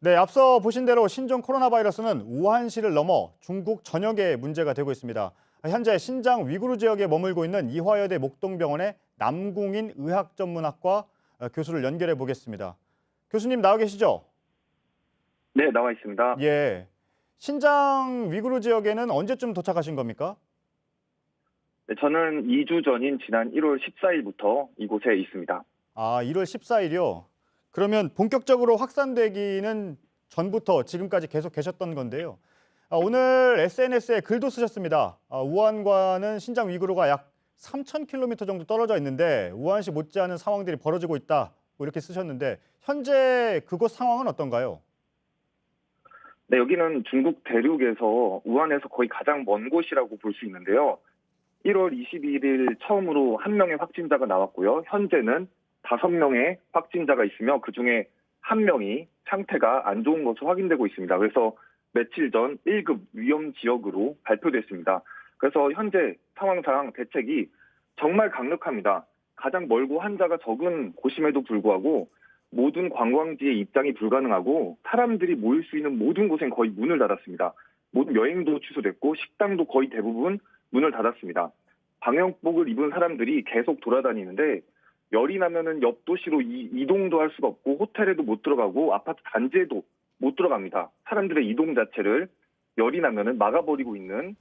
네, 앞서 보신 대로 신종 코로나 바이러스는 우한시를 넘어 중국 전역에 문제가 되고 있습니다. 현재 신장 위구르 지역에 머물고 있는 이화여대 목동병원의 남궁인 의학전문학과 교수를 연결해 보겠습니다. 교수님 나와 계시죠? 네, 나와 있습니다. 예. 신장 위구르 지역에는 언제쯤 도착하신 겁니까? 네, 저는 2주 전인 지난 1월 14일부터 이곳에 있습니다. 아, 1월 14일이요. 그러면 본격적으로 확산되기는 전부터 지금까지 계속 계셨던 건데요. 오늘 SNS에 글도 쓰셨습니다. 우한과는 신장 위구르가 약 3,000km 정도 떨어져 있는데 우한시 못지않은 상황들이 벌어지고 있다. 뭐 이렇게 쓰셨는데 현재 그곳 상황은 어떤가요? 네, 여기는 중국 대륙에서 우한에서 거의 가장 먼 곳이라고 볼 수 있는데요. 1월 22일 처음으로 한 명의 확진자가 나왔고요. 현재는 5명의 확진자가 있으며 그중에 한 명이 상태가 안 좋은 것으로 확인되고 있습니다. 그래서 며칠 전 1급 위험 지역으로 발표됐습니다. 그래서 현재 상황상 대책이 정말 강력합니다. 가장 멀고 환자가 적은 곳임에도 불구하고 모든 관광지에 입장이 불가능하고 사람들이 모일 수 있는 모든 곳엔 거의 문을 닫았습니다. 모든 여행도 취소됐고 식당도 거의 대부분 문을 닫았습니다. 방역복을 입은 사람들이 계속 돌아다니는데 열이 나면은 옆 도시로 이동도 할 수가 없고 호텔에도 못 들어가고 아파트 단지에도 못 들어갑니다. 사람들의 이동 자체를 열이 나면은 막아버리고 있는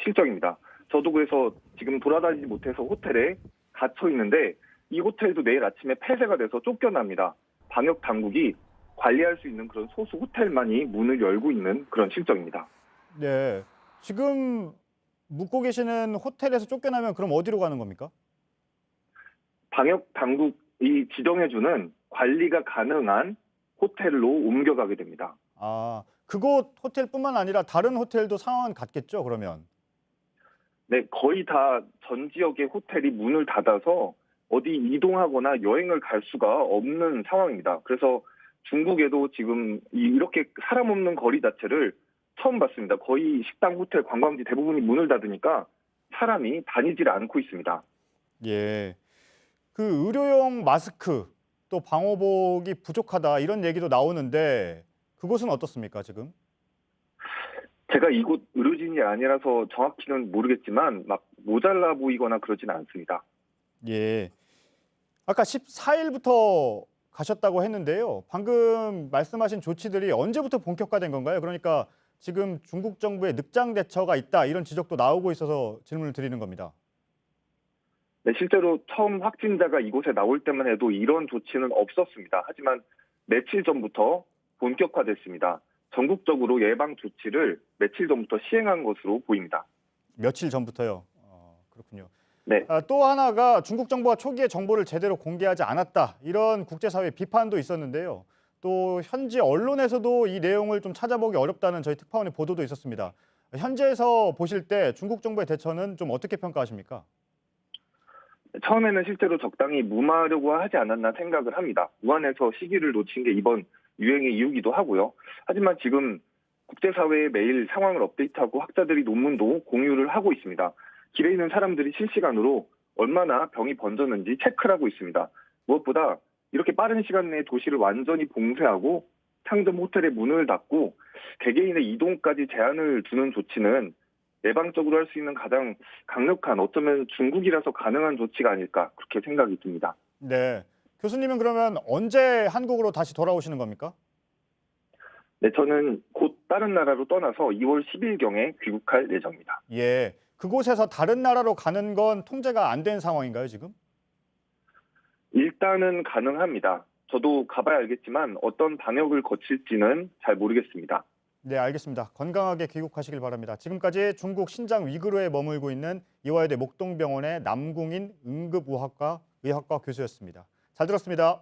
실정입니다. 저도 그래서 지금 돌아다니지 못해서 호텔에 갇혀 있는데 이 호텔도 내일 아침에 폐쇄가 돼서 쫓겨납니다. 방역 당국이 관리할 수 있는 그런 소수 호텔만이 문을 열고 있는 그런 실정입니다. 네. 지금 묵고 계시는 호텔에서 쫓겨나면 그럼 어디로 가는 겁니까? 방역 당국이 지정해주는 관리가 가능한 호텔로 옮겨가게 됩니다. 아, 그곳 호텔뿐만 아니라 다른 호텔도 상황은 같겠죠, 그러면? 네, 거의 다 전 지역의 호텔이 문을 닫아서 어디 이동하거나 여행을 갈 수가 없는 상황입니다. 그래서 중국에도 지금 이렇게 사람 없는 거리 자체를 처음 봤습니다. 거의 식당, 호텔, 관광지 대부분이 문을 닫으니까 사람이 다니질 않고 있습니다. 예. 그 의료용 마스크 또 방호복이 부족하다 이런 얘기도 나오는데 그곳은 어떻습니까, 지금? 제가 이곳 의료진이 아니라서 정확히는 모르겠지만 막 모자라 보이거나 그러지는 않습니다. 예. 아까 14일부터 가셨다고 했는데요. 방금 말씀하신 조치들이 언제부터 본격화된 건가요? 그러니까 지금 중국 정부의 늑장 대처가 있다 이런 지적도 나오고 있어서 질문을 드리는 겁니다. 네, 실제로 처음 확진자가 이곳에 나올 때만 해도 이런 조치는 없었습니다. 하지만 며칠 전부터 본격화됐습니다. 전국적으로 예방 조치를 며칠 전부터 시행한 것으로 보입니다. 며칠 전부터요. 그렇군요. 네, 또 하나가 중국 정부가 초기에 정보를 제대로 공개하지 않았다. 이런 국제사회 비판도 있었는데요. 또 현지 언론에서도 이 내용을 좀 찾아보기 어렵다는 저희 특파원의 보도도 있었습니다. 현지에서 보실 때 중국 정부의 대처는 좀 어떻게 평가하십니까? 처음에는 실제로 적당히 무마하려고 하지 않았나 생각을 합니다. 우한에서 시기를 놓친 게 이번 유행의 이유기도 하고요. 하지만 지금 국제사회에 매일 상황을 업데이트하고 학자들이 논문도 공유를 하고 있습니다. 길에 있는 사람들이 실시간으로 얼마나 병이 번졌는지 체크를 하고 있습니다. 무엇보다 이렇게 빠른 시간 내에 도시를 완전히 봉쇄하고 상점 호텔의 문을 닫고 개개인의 이동까지 제한을 두는 조치는 예방적으로 할 수 있는 가장 강력한 어쩌면 중국이라서 가능한 조치가 아닐까 그렇게 생각이 듭니다. 네. 교수님은 그러면 언제 한국으로 다시 돌아오시는 겁니까? 네, 저는 곧 다른 나라로 떠나서 2월 10일경에 귀국할 예정입니다. 예. 그곳에서 다른 나라로 가는 건 통제가 안 된 상황인가요, 지금? 일단은 가능합니다. 저도 가봐야 알겠지만 어떤 방역을 거칠지는 잘 모르겠습니다. 네, 알겠습니다. 건강하게 귀국하시길 바랍니다. 지금까지 중국 신장 위구르에 머물고 있는 이화여대 목동병원의 남궁인 응급의학과 교수였습니다. 잘 들었습니다.